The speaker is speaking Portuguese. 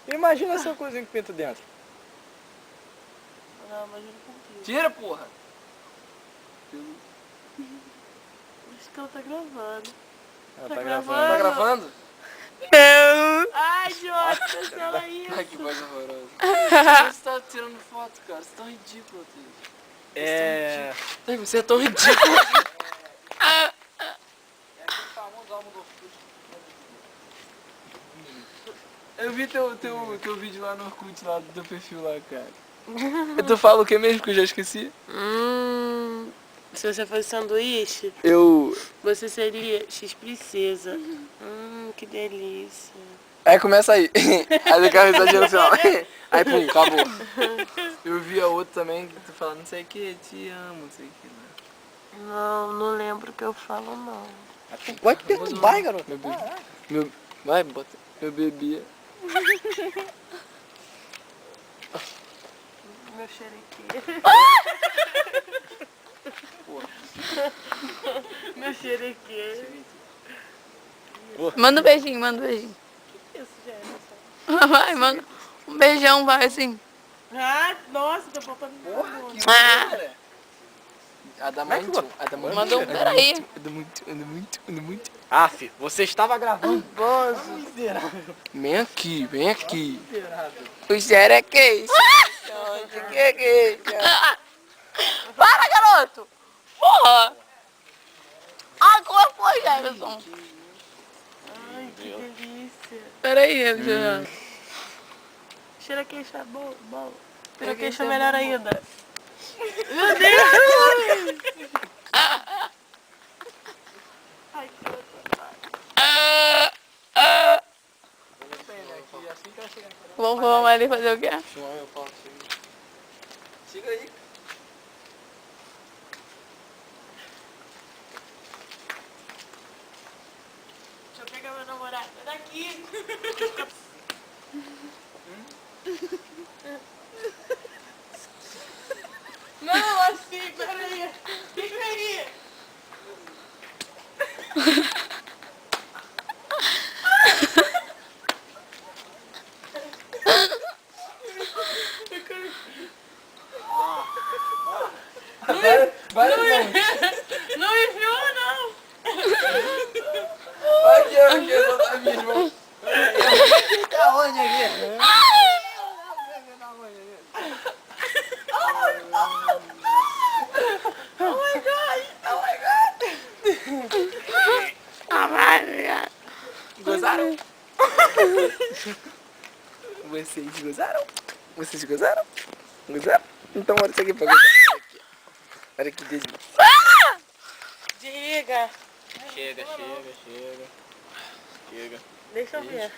Imagina seu cozinho com pinto dentro. Não, imagina contigo. Tira, porra. Acho que ela tá gravando. Tá gravando? Tá gravando? Não. Ai, idiota, cancela isso. Ai, que voz horrorosa. Você tá tirando foto, cara. Você é tão ridículo, Thaís. Você é tão ridículo. Eu vi teu vídeo lá no Orkut, lá do teu perfil lá, cara. Tu fala o que mesmo que eu já esqueci? Se você fosse sanduíche, você seria X-princesa. Que delícia. Aí começa aí. Aí aquela risadinha no final. Aí pum, acabou. Eu vi a outra também que tu fala, não sei o que, te amo, não sei o que. Não lembro o que eu falo, não. Pode perturbar, garoto. Vai, bota. Eu bebia. Meu xerequê. Meu xerequê. Manda um beijinho, manda um beijinho. Isso, gente. Vai, manda um beijão, vai assim. Ah, nossa, tô botando Adamantium. Manda um, peraí. Adamantium. Aff, você estava gravando. Bozo. Vem aqui, vem aqui. O xerequês. Para, garoto. Porra. Agora foi, Jefferson. Ai, que delícia. Peraí, Jefferson. Xerequeixa é bom. Xerequeixa é melhor ainda. Meu Deus. Ai, que Vamos ali fazer o quê? Siga aí. Deixa eu pegar meu namorado. Sai daqui. Não, assim, peraí. Fica aí. Não enfiou, não. Aqui, eu sou da minha irmã. Tá onde aqui? Gozaram? Vocês gozaram? Vocês gozaram? Gozaram? Então olha isso aqui pra gozar. Aqui. Olha que desvio. Desliga. Chega. Deixa eu ver.